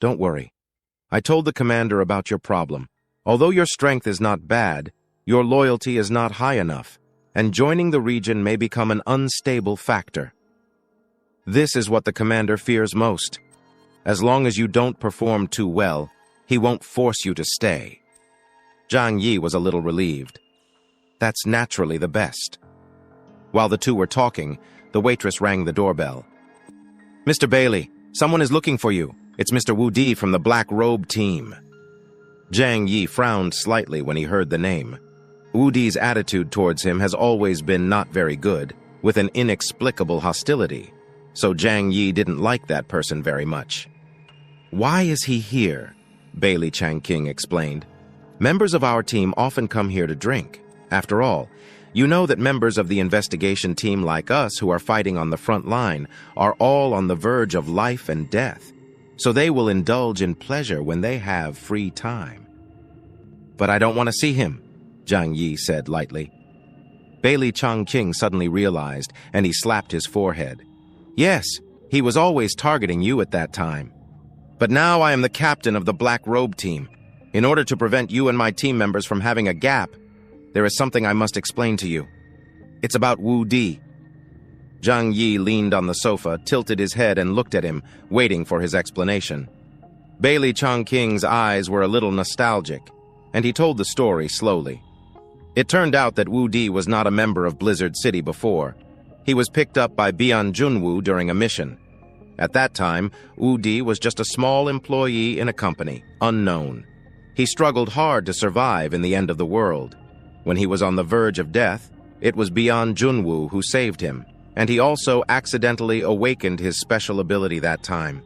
Don't worry. I told the commander about your problem. Although your strength is not bad, your loyalty is not high enough, and joining the region may become an unstable factor. This is what the commander fears most. As long as you don't perform too well, he won't force you to stay. Zhang Yi was a little relieved. That's naturally the best. While the two were talking, the waitress rang the doorbell. Mr. Bailey, someone is looking for you. It's Mr. Wu Di from the Black Robe team. Zhang Yi frowned slightly when he heard the name. Wu Di's attitude towards him has always been not very good, with an inexplicable hostility, so Zhang Yi didn't like that person very much. Why is he here? Bailey Changqing explained. Members of our team often come here to drink. After all, you know that members of the investigation team like us who are fighting on the front line are all on the verge of life and death, so they will indulge in pleasure when they have free time. But I don't want to see him, Zhang Yi said lightly. Bailey Changqing suddenly realized, and he slapped his forehead. Yes, he was always targeting you at that time. But now I am the captain of the Black Robe team. In order to prevent you and my team members from having a gap, there is something I must explain to you. It's about Wu Di. Zhang Yi leaned on the sofa, tilted his head, and looked at him, waiting for his explanation. Bailey Changqing's eyes were a little nostalgic, and he told the story slowly. It turned out that Wu Di was not a member of Blizzard City before. He was picked up by Bian Junwu during a mission. At that time, Wu Di was just a small employee in a company, unknown. He struggled hard to survive in the end of the world. When he was on the verge of death, it was Bian Junwu who saved him, and he also accidentally awakened his special ability that time.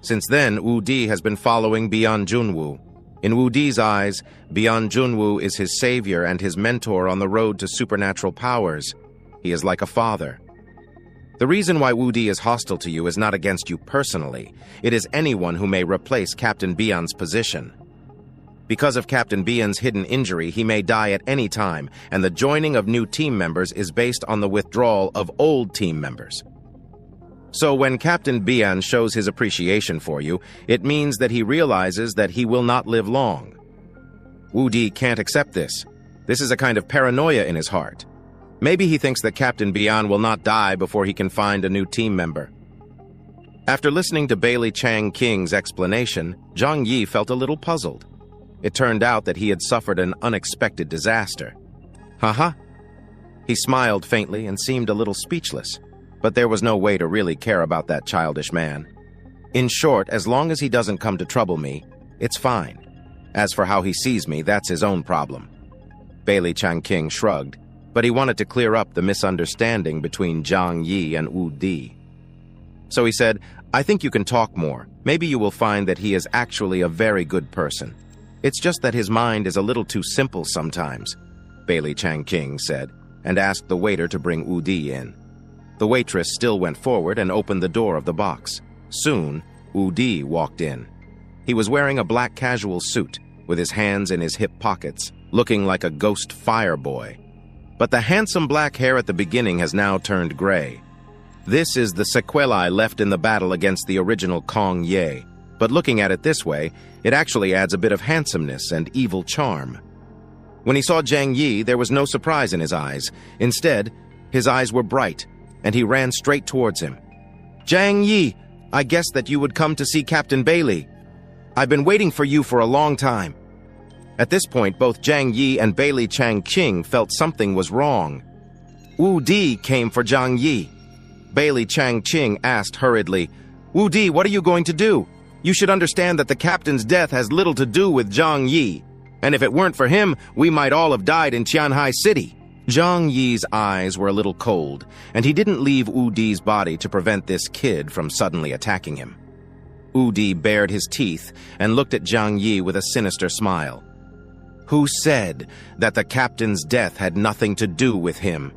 Since then, Wu Di has been following Bian Junwu. In Wu Di's eyes, Bian Junwu is his savior and his mentor on the road to supernatural powers. He is like a father. The reason why Wu Di is hostile to you is not against you personally. It is anyone who may replace Captain Bian's position. Because of Captain Bian's hidden injury, he may die at any time, and the joining of new team members is based on the withdrawal of old team members. So when Captain Bian shows his appreciation for you, it means that he realizes that he will not live long. Wu Di can't accept this. This is a kind of paranoia in his heart. Maybe he thinks that Captain Bian will not die before he can find a new team member. After listening to Bailey Changqing's explanation, Zhang Yi felt a little puzzled. It turned out that he had suffered an unexpected disaster. Haha. He smiled faintly and seemed a little speechless, but there was no way to really care about that childish man. In short, as long as he doesn't come to trouble me, it's fine. As for how he sees me, that's his own problem. Bailey Changqing shrugged, but he wanted to clear up the misunderstanding between Zhang Yi and Wu Di. So he said, I think you can talk more. Maybe you will find that he is actually a very good person. It's just that his mind is a little too simple sometimes, Bailey Changqing said, and asked the waiter to bring Wu Di in. The waitress still went forward and opened the door of the box. Soon, Wu Di walked in. He was wearing a black casual suit, with his hands in his hip pockets, looking like a ghost fire boy. But the handsome black hair at the beginning has now turned gray. This is the sequelae left in the battle against the original Kong Ye. But looking at it this way, it actually adds a bit of handsomeness and evil charm. When he saw Zhang Yi, there was no surprise in his eyes. Instead, his eyes were bright, and he ran straight towards him. Zhang Yi, I guessed that you would come to see Captain Bailey. I've been waiting for you for a long time. At this point, both Zhang Yi and Bailey Changqing felt something was wrong. Wu Di came for Zhang Yi. Bailey Changqing asked hurriedly, Wu Di, what are you going to do? You should understand that the captain's death has little to do with Zhang Yi, and if it weren't for him, we might all have died in Tianhai City. Zhang Yi's eyes were a little cold, and he didn't leave Wu Di's body to prevent this kid from suddenly attacking him. Wu Di bared his teeth and looked at Zhang Yi with a sinister smile. Who said that the captain's death had nothing to do with him?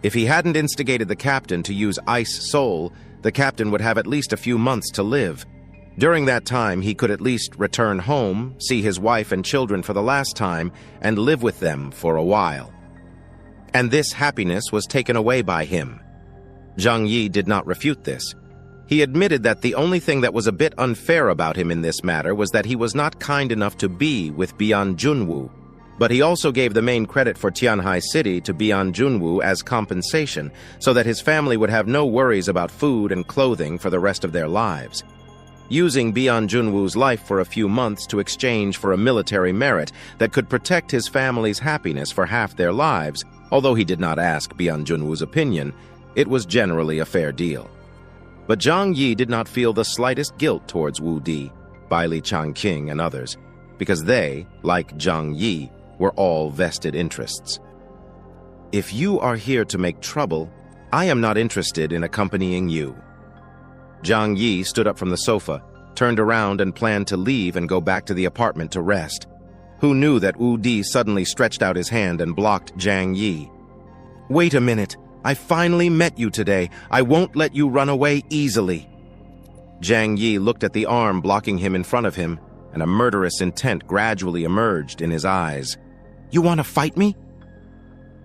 If he hadn't instigated the captain to use Ice Soul, the captain would have at least a few months to live. During that time, he could at least return home, see his wife and children for the last time, and live with them for a while. And this happiness was taken away by him. Zhang Yi did not refute this. He admitted that the only thing that was a bit unfair about him in this matter was that he was not kind enough to be with Bian Junwoo. But he also gave the main credit for Tianhai City to Bian Junwoo as compensation, so that his family would have no worries about food and clothing for the rest of their lives. Using Bian Junwoo's life for a few months to exchange for a military merit that could protect his family's happiness for half their lives, although he did not ask Bian Junwoo's opinion, it was generally a fair deal. But Zhang Yi did not feel the slightest guilt towards Wu Di, Baili Changqing, and others, because they, like Zhang Yi, were all vested interests. If you are here to make trouble, I am not interested in accompanying you. Zhang Yi stood up from the sofa, turned around and planned to leave and go back to the apartment to rest. Who knew that Wu Di suddenly stretched out his hand and blocked Zhang Yi? Wait a minute. I finally met you today. I won't let you run away easily. Zhang Yi looked at the arm blocking him in front of him, and a murderous intent gradually emerged in his eyes. You want to fight me?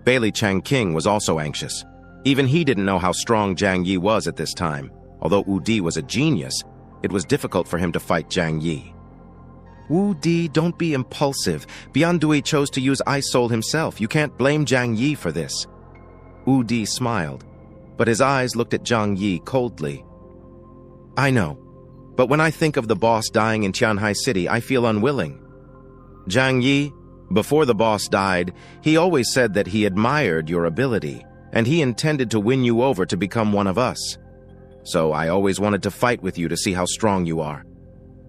Baili Changqing was also anxious. Even he didn't know how strong Zhang Yi was at this time. Although Wu Di was a genius, it was difficult for him to fight Zhang Yi. Wu Di, don't be impulsive. Bian Dui chose to use Ice Soul himself. You can't blame Zhang Yi for this. Wu Di smiled, but his eyes looked at Zhang Yi coldly. I know, but when I think of the boss dying in Tianhai City, I feel unwilling. Zhang Yi, before the boss died, he always said that he admired your ability, and he intended to win you over to become one of us. So I always wanted to fight with you to see how strong you are.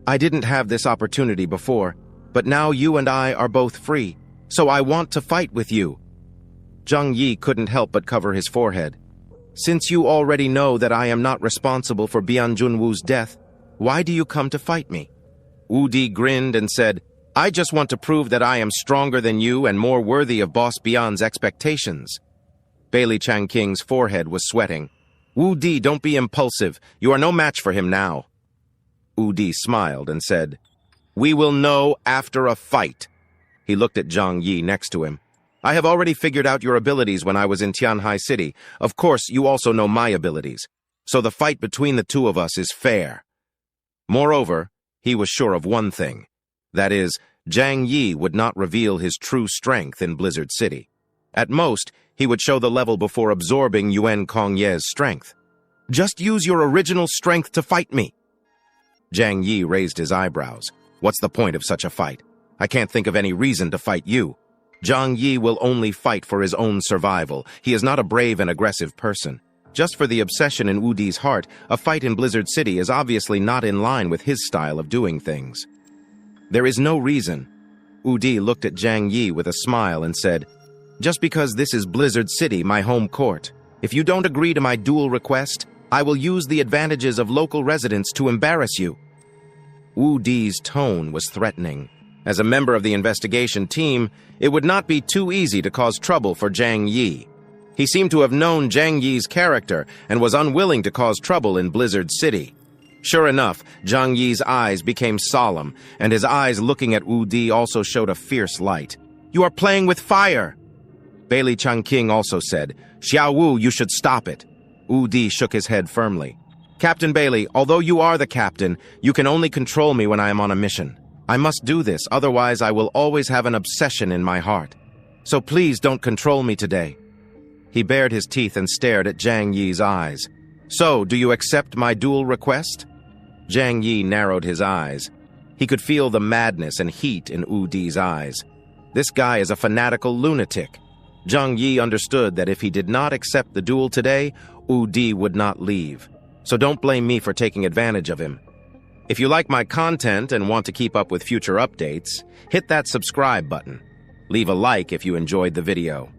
I didn't have this opportunity before, but now you and I are both free, so I want to fight with you. Zhang Yi couldn't help but cover his forehead. Since you already know that I am not responsible for Bian Junwoo's death, why do you come to fight me? Wu Di grinned and said, I just want to prove that I am stronger than you and more worthy of Boss Bian's expectations. Baili Changqing's forehead was sweating. Wu Di, don't be impulsive. You are no match for him now. Wu Di smiled and said, We will know after a fight. He looked at Zhang Yi next to him. I have already figured out your abilities when I was in Tianhai City. Of course, you also know my abilities. So the fight between the two of us is fair. Moreover, he was sure of one thing. That is, Zhang Yi would not reveal his true strength in Blizzard City. At most, he would show the level before absorbing Yuan Kongye's strength. Just use your original strength to fight me. Zhang Yi raised his eyebrows. What's the point of such a fight? I can't think of any reason to fight you. Zhang Yi will only fight for his own survival. He is not a brave and aggressive person. Just for the obsession in Wu Di's heart, a fight in Blizzard City is obviously not in line with his style of doing things. There is no reason. Wu Di looked at Zhang Yi with a smile and said, Just because this is Blizzard City, my home court, if you don't agree to my duel request, I will use the advantages of local residents to embarrass you. Wu Di's tone was threatening. As a member of the investigation team, it would not be too easy to cause trouble for Zhang Yi. He seemed to have known Zhang Yi's character and was unwilling to cause trouble in Blizzard City. Sure enough, Zhang Yi's eyes became solemn, and his eyes looking at Wu Di also showed a fierce light. You are playing with fire! Baili Changqing also said, Xiao Wu, you should stop it. Wu Di shook his head firmly. Captain Baili, although you are the captain, you can only control me when I am on a mission. I must do this, otherwise I will always have an obsession in my heart. So please don't control me today. He bared his teeth and stared at Zhang Yi's eyes. So, do you accept my duel request? Zhang Yi narrowed his eyes. He could feel the madness and heat in Wu Di's eyes. This guy is a fanatical lunatic. Zhang Yi understood that if he did not accept the duel today, Wu Di would not leave. So don't blame me for taking advantage of him. If you like my content and want to keep up with future updates, hit that subscribe button. Leave a like if you enjoyed the video.